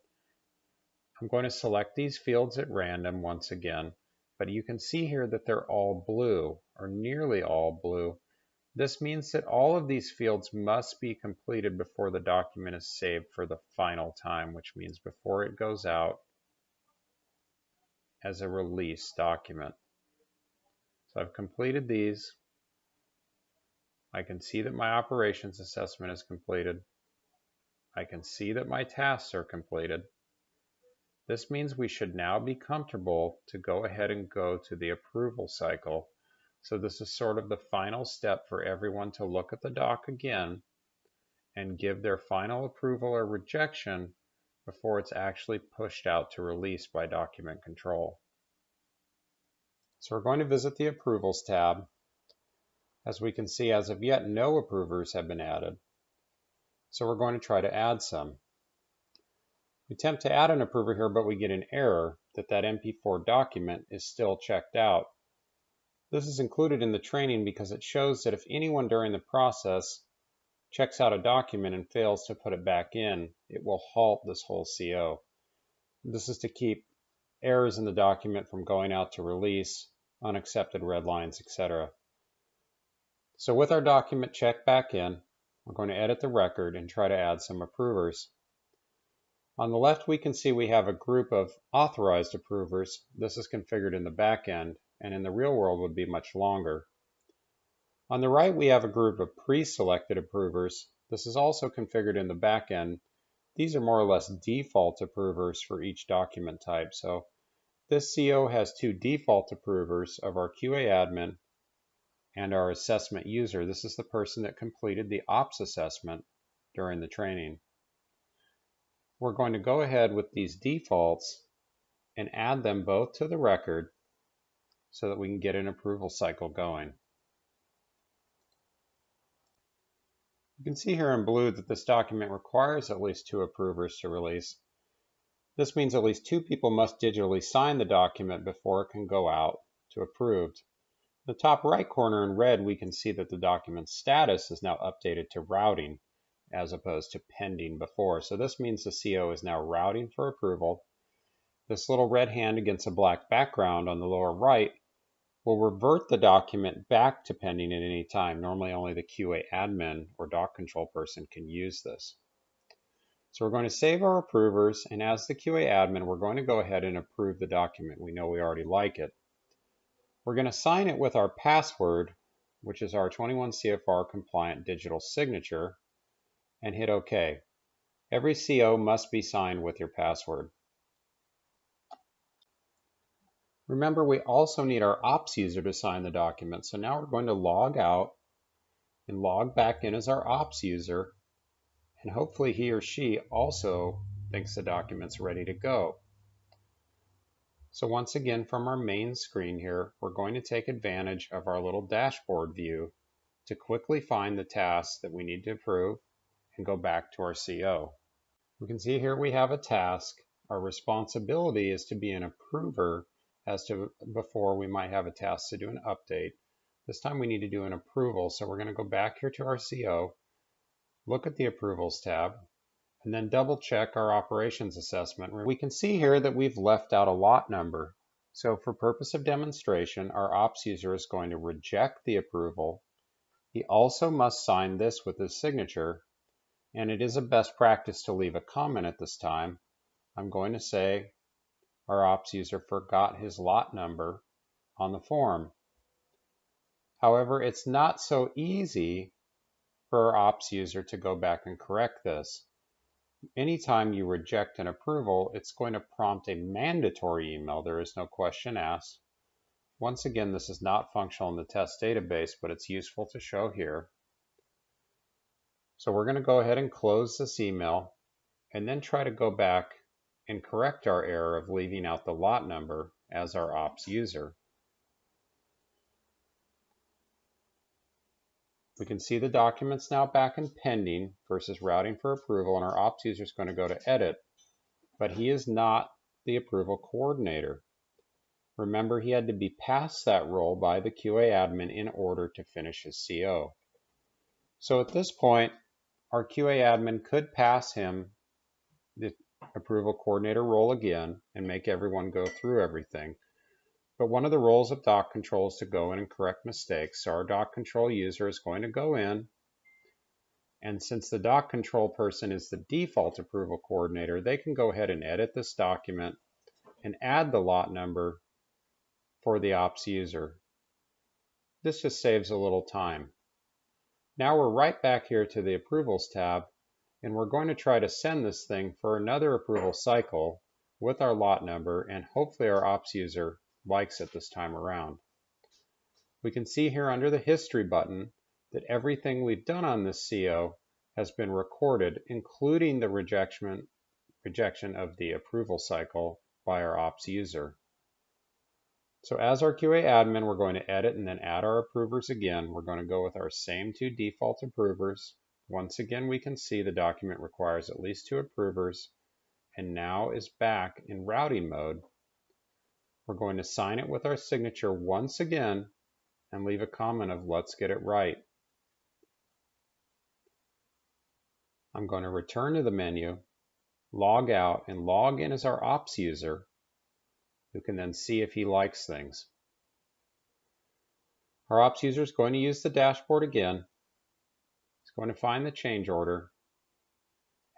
I'm going to select these fields at random once again, but you can see here that they're all blue, or nearly all blue. This means that all of these fields must be completed before the document is saved for the final time, which means before it goes out as a release document. So I've completed these. I can see that my operations assessment is completed. I can see that my tasks are completed. This means we should now be comfortable to go ahead and go to the approval cycle. So this is sort of the final step for everyone to look at the doc again and give their final approval or rejection before it's actually pushed out to release by document control. So we're going to visit the Approvals tab. As we can see, as of yet, no approvers have been added. So we're going to try to add some. We attempt to add an approver here, but we get an error that MP4 document is still checked out. This is included in the training because it shows that if anyone during the process checks out a document and fails to put it back in, it will halt this whole CO. This is to keep errors in the document from going out to release, unaccepted red lines, etc. So with our document checked back in, we're going to edit the record and try to add some approvers. On the left, we can see we have a group of authorized approvers. This is configured in the back end, and in the real world would be much longer. On the right, we have a group of pre-selected approvers. This is also configured in the back end. These are more or less default approvers for each document type. So this CO has two default approvers of our QA admin and our assessment user. This is the person that completed the ops assessment during the training. We're going to go ahead with these defaults and add them both to the record so that we can get an approval cycle going. You can see here in blue that this document requires at least two approvers to release. This means at least two people must digitally sign the document before it can go out to approved. In the top right corner in red, we can see that the document status is now updated to routing as opposed to pending before. So this means the CO is now routing for approval. This little red hand against a black background on the lower right will revert the document back to pending at any time. Normally only the QA admin or doc control person can use this. So we're going to save our approvers, and as the QA admin, we're going to go ahead and approve the document. We know we already like it. We're going to sign it with our password, which is our 21 CFR compliant digital signature, and hit OK. Every CO must be signed with your password. Remember, we also need our ops user to sign the document. So now we're going to log out and log back in as our ops user, and hopefully he or she also thinks the document's ready to go. So once again, from our main screen here, we're going to take advantage of our little dashboard view to quickly find the tasks that we need to approve and go back to our CO. We can see here we have a task. Our responsibility is to be an approver as to before we might have a task to do an update. This time we need to do an approval, so we're going to go back here to our CO, look at the Approvals tab, and then double check our operations assessment. We can see here that we've left out a lot number. So for purpose of demonstration, our ops user is going to reject the approval. He also must sign this with his signature, and it is a best practice to leave a comment at this time. I'm going to say our ops user forgot his lot number on the form. However, it's not so easy for our ops user to go back and correct this. Anytime you reject an approval, it's going to prompt a mandatory email. There is no question asked. Once again, this is not functional in the test database, but it's useful to show here. So we're going to go ahead and close this email and then try to go back and correct our error of leaving out the lot number as our ops user. We can see the documents now back in pending versus routing for approval, and our ops user is going to go to edit, but he is not the approval coordinator. Remember, he had to be passed that role by the QA admin in order to finish his CO. So at this point, our QA admin could pass him the approval coordinator role again and make everyone go through everything. But one of the roles of doc control is to go in and correct mistakes. So our doc control user is going to go in, and since the doc control person is the default approval coordinator, they can go ahead and edit this document and add the lot number for the ops user. This just saves a little time. Now we're right back here to the Approvals tab, and we're going to try to send this thing for another approval cycle with our lot number, and hopefully our ops user likes it this time around. We can see here under the History button that everything we've done on this CO has been recorded, including the rejection of the approval cycle by our ops user. So as our QA admin, we're going to edit and then add our approvers again. We're going to go with our same 2 default approvers. Once again, we can see the document requires at least 2 approvers and now is back in routing mode. We're going to sign it with our signature once again and leave a comment of "let's get it right." I'm going to return to the menu, log out, and log in as our ops user, who can then see if he likes things. Our ops user is going to use the dashboard again. He's going to find the change order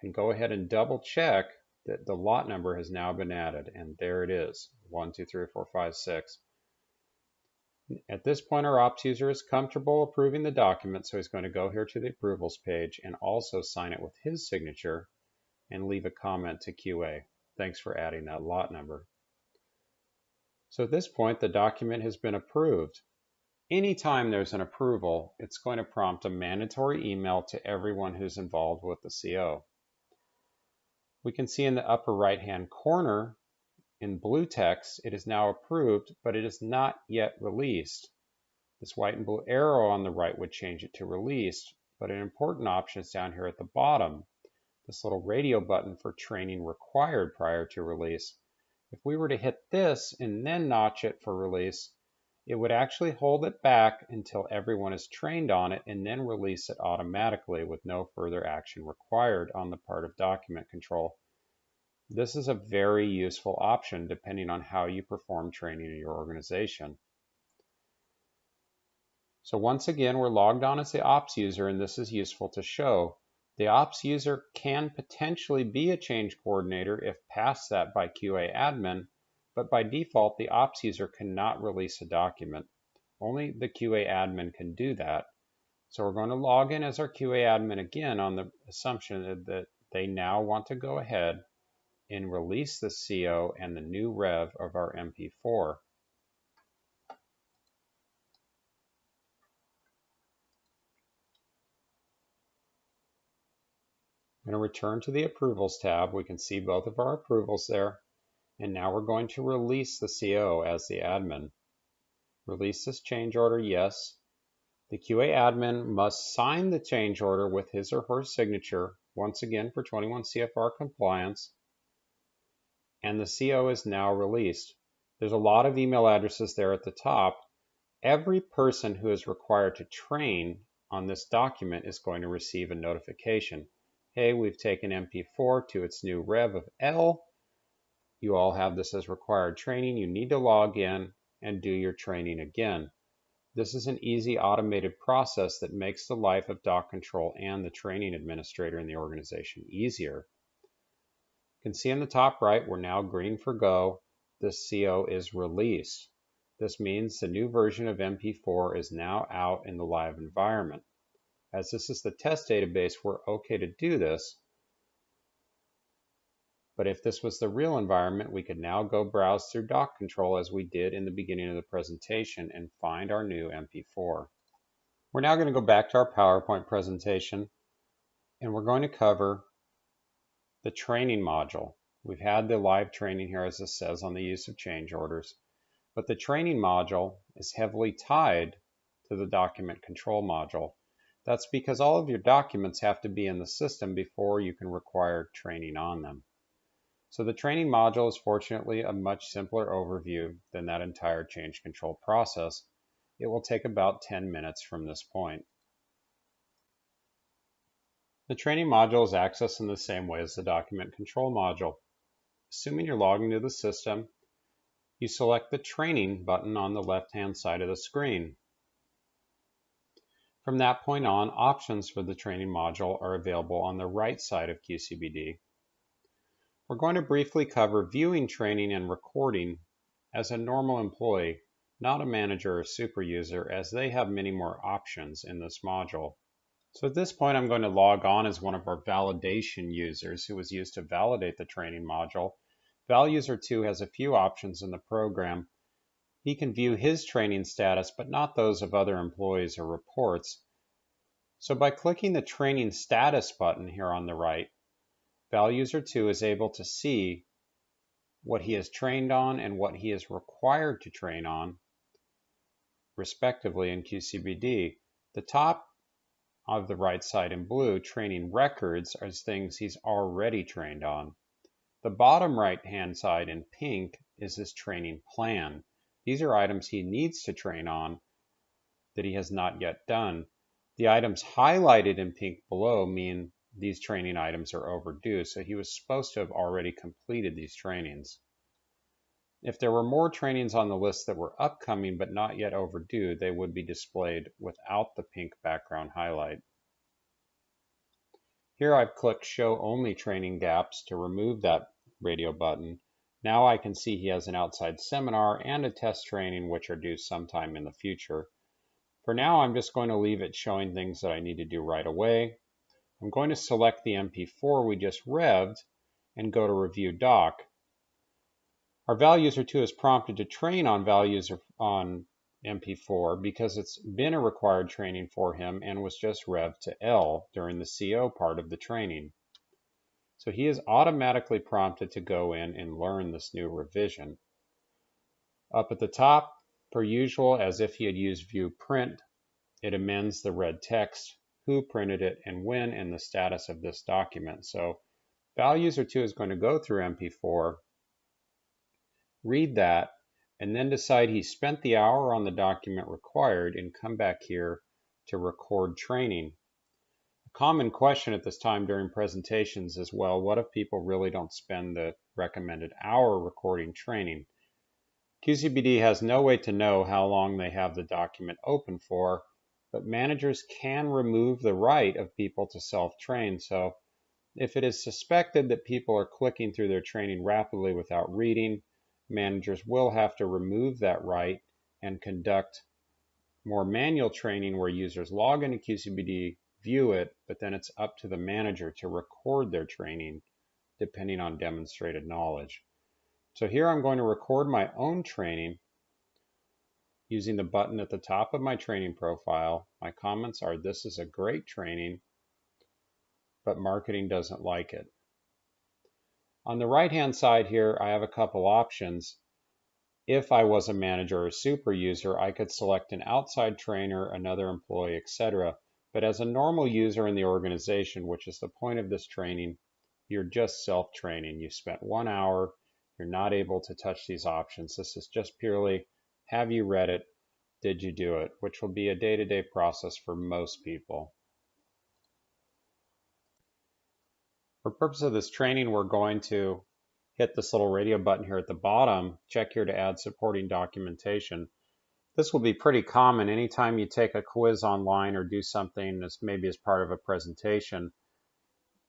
and go ahead and double check that the lot number has now been added, and there it is, 1, 2, 3, 4, 5, 6. At this point, our ops user is comfortable approving the document, so he's going to go here to the approvals page and also sign it with his signature and leave a comment to QA. Thanks for adding that lot number. So at this point, the document has been approved. Anytime there's an approval, it's going to prompt a mandatory email to everyone who's involved with the CO. We can see in the upper right-hand corner in blue text, it is now approved, but it is not yet released. This white and blue arrow on the right would change it to released, but an important option is down here at the bottom, this little radio button for training required prior to release. If we were to hit this and then notch it for release, it would actually hold it back until everyone is trained on it and then release it automatically with no further action required on the part of document control. This is a very useful option depending on how you perform training in your organization. So once again, we're logged on as the ops user, and this is useful to show. The ops user can potentially be a change coordinator if passed that by QA admin, but by default, the ops user cannot release a document. Only the QA admin can do that. So we're going to log in as our QA admin again on the assumption that they now want to go ahead and release the CO and the new rev of our MP4. I'm going to return to the Approvals tab. We can see both of our approvals there. And now we're going to release the CO as the admin. Release this change order, yes. The QA admin must sign the change order with his or her signature, once again for 21 CFR compliance. And the CO is now released. There's a lot of email addresses there at the top. Every person who is required to train on this document is going to receive a notification. Hey, we've taken MP4 to its new rev of L. You all have this as required training. You need to log in and do your training again. This is an easy automated process that makes the life of doc control and the training administrator in the organization easier. You can see in the top right, we're now green for go. This CO is released. This means the new version of MP4 is now out in the live environment. As this is the test database, we're okay to do this. But if this was the real environment, we could now go browse through doc control as we did in the beginning of the presentation and find our new MP4. We're now going to go back to our PowerPoint presentation, and we're going to cover the training module. We've had the live training here, as it says, on the use of change orders, but the training module is heavily tied to the document control module. That's because all of your documents have to be in the system before you can require training on them. So the training module is fortunately a much simpler overview than that entire change control process. It will take about 10 minutes from this point. The training module is accessed in the same way as the document control module. Assuming you're logging to the system, you select the training button on the left-hand side of the screen. From that point on, options for the training module are available on the right side of QCBD. We're going to briefly cover viewing training and recording as a normal employee. not a manager or super user, as they have many more options in this module. So at this point, I'm going to log on as one of our validation users who was used to validate the training module. Val user 2 has a few options in the program. He can view his training status, but not those of other employees or reports. So by clicking the training status button here on the right, Val user 2 is able to see what he has trained on and what he is required to train on, respectively, in QCBD. The top of the right side in blue, training records, are things he's already trained on. The bottom right-hand side in pink is his training plan. These are items he needs to train on that he has not yet done. The items highlighted in pink below mean these training items are overdue, so he was supposed to have already completed these trainings. If there were more trainings on the list that were upcoming but not yet overdue, they would be displayed without the pink background highlight. Here I've clicked Show Only Training Gaps to remove that radio button. Now I can see he has an outside seminar and a test training which are due sometime in the future. For now, I'm just going to leave it showing things that I need to do right away. I'm going to select the MP4 we just revved and go to Review Doc. Our Val user 2 is prompted to train on on MP4 because it's been a required training for him and was just revved to L during the CO part of the training. So he is automatically prompted to go in and learn this new revision. Up at the top, per usual, as if he had used View Print, it amends the red text, who printed it and when, and the status of this document. So Val user 2 is going to go through MP4, read that, and then decide he spent the hour on the document required and come back here to record training. A common question at this time during presentations is, well, what if people really don't spend the recommended hour recording training? QCBD has no way to know how long they have the document open for, but managers can remove the right of people to self-train. So if it is suspected that people are clicking through their training rapidly without reading, managers will have to remove that right and conduct more manual training where users log into QCBD, view it, but then it's up to the manager to record their training depending on demonstrated knowledge. So here I'm going to record my own training using the button at the top of my training profile. My comments are, this is a great training, but marketing doesn't like it. On the right-hand side here, I have a couple options. If I was a manager or super user, I could select an outside trainer, another employee, etc. But as a normal user in the organization, which is the point of this training, you're just self-training. You spent 1 hour, you're not able to touch these options. This is just purely, have you read it? Did you do it? Which will be a day-to-day process for most people. For purpose of this training, we're going to hit this little radio button here at the bottom, check here to add supporting documentation. This will be pretty common anytime you take a quiz online or do something that's maybe as part of a presentation.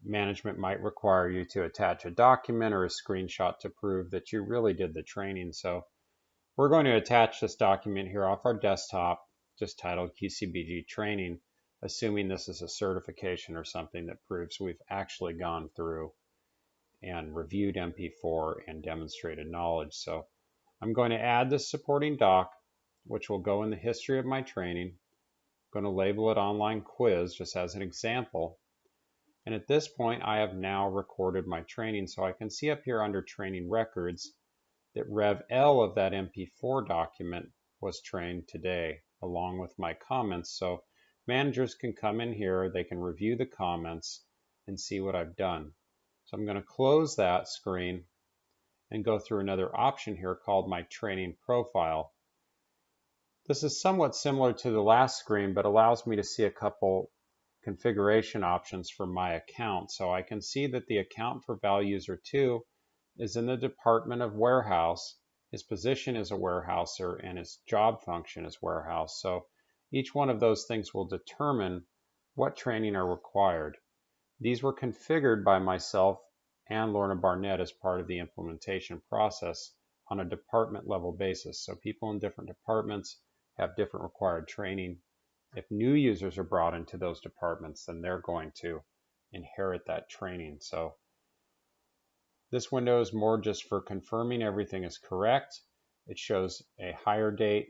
Management might require you to attach a document or a screenshot to prove that you really did the training. So we're going to attach this document here off our desktop, just titled QCBD Training, assuming this is a certification or something that proves we've actually gone through and reviewed MP4 and demonstrated knowledge. So I'm going to add this supporting doc, which will go in the history of my training. I'm going to label it online quiz just as an example. And at this point, I have now recorded my training. So I can see up here under training records that Rev L of that MP4 document was trained today, along with my comments. So managers can come in here, they can review the comments and see what I've done. So I'm going to close that screen and go through another option here called my training profile. This is somewhat similar to the last screen, but allows me to see a couple configuration options for my account. So I can see that the account for Val user 2 is in the department of warehouse. His position is a warehouser and his job function is warehouse. So each one of those things will determine what training are required. These were configured by myself and Lorna Barnett as part of the implementation process on a department level basis. So people in different departments have different required training. If new users are brought into those departments, then they're going to inherit that training. So this window is more just for confirming everything is correct. It shows a hire date.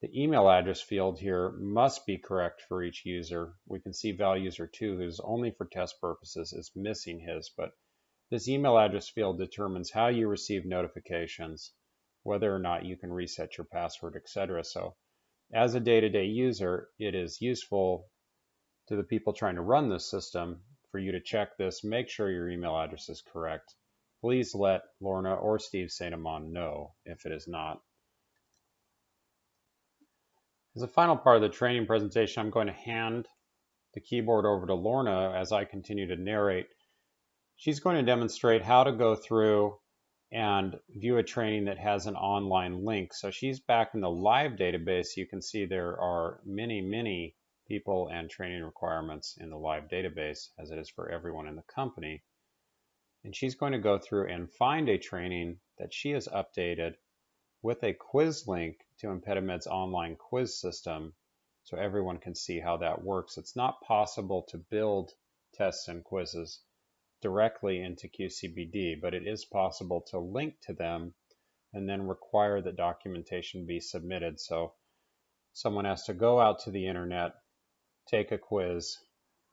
The email address field here must be correct for each user. We can see value user 2, who's only for test purposes, is missing his, but this email address field determines how you receive notifications, whether or not you can reset your password, etc. So as a day-to-day user, it is useful to the people trying to run this system for you to check this, make sure your email address is correct. Please let Lorna or Steve St. Amand know if it is not. As a final part of the training presentation, I'm going to hand the keyboard over to Lorna as I continue to narrate. She's going to demonstrate how to go through and view a training that has an online link. So she's back in the live database. You can see there are many people and training requirements in the live database, as it is for everyone in the company. And she's going to go through and find a training that she has updated with a quiz link to Impedimed's online quiz system so everyone can see how that works. It's not possible to build tests and quizzes directly into QCBD, but it is possible to link to them and then require that documentation be submitted. So someone has to go out to the internet, take a quiz,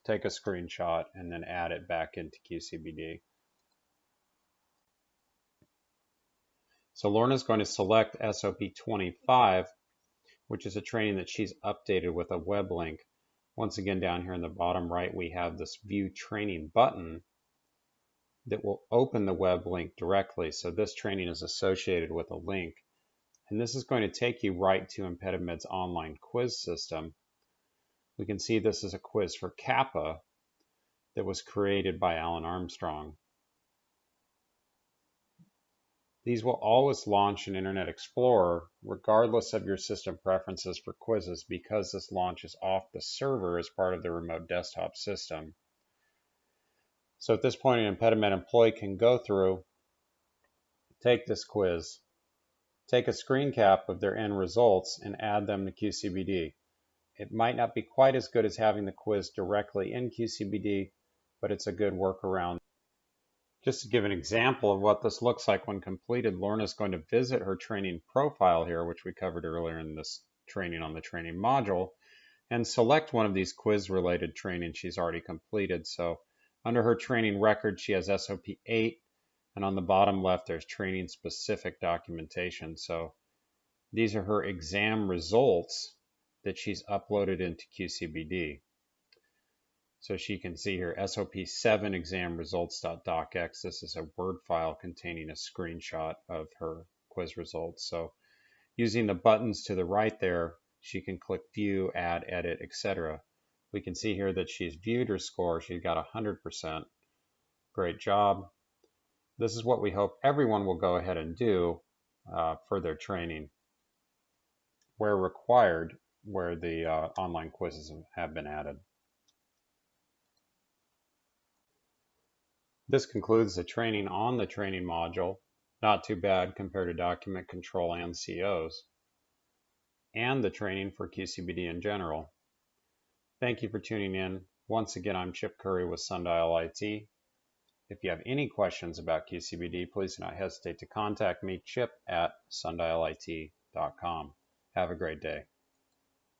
take a screenshot, and then add it back into QCBD. So Lorna's going to select SOP 25, which is a training that she's updated with a web link. Once again, down here in the bottom right, we have this View Training button that will open the web link directly. So this training is associated with a link. And this is going to take you right to Impedimed's online quiz system. We can see this is a quiz for Kappa that was created by Alan Armstrong. These will always launch in Internet Explorer regardless of your system preferences for quizzes, because this launches off the server as part of the remote desktop system. So at this point, an Impedimed employee can go through, take this quiz, take a screen cap of their end results, and add them to QCBD. It might not be quite as good as having the quiz directly in QCBD, but it's a good workaround. Just to give an example of what this looks like when completed, Lorna is going to visit her training profile here, which we covered earlier in this training on the training module, and select one of these quiz-related trainings she's already completed. So under her training record, she has SOP 8, and on the bottom left, there's training-specific documentation. So these are her exam results that she's uploaded into QCBD. So she can see here SOP 7 exam results.docx. This is a Word file containing a screenshot of her quiz results. So using the buttons to the right there, she can click view, add, edit, etc. We can see here that she's viewed her score. She's got 100%. Great job. This is what we hope everyone will go ahead and do for their training, where required, where the online quizzes have been added. This concludes the training on the training module. Not too bad compared to document control and COs, and the training for QCBD in general. Thank you for tuning in. Once again, I'm Chip Curry with Sundial IT. If you have any questions about QCBD, please do not hesitate to contact me, chip@sundialit.com. Have a great day.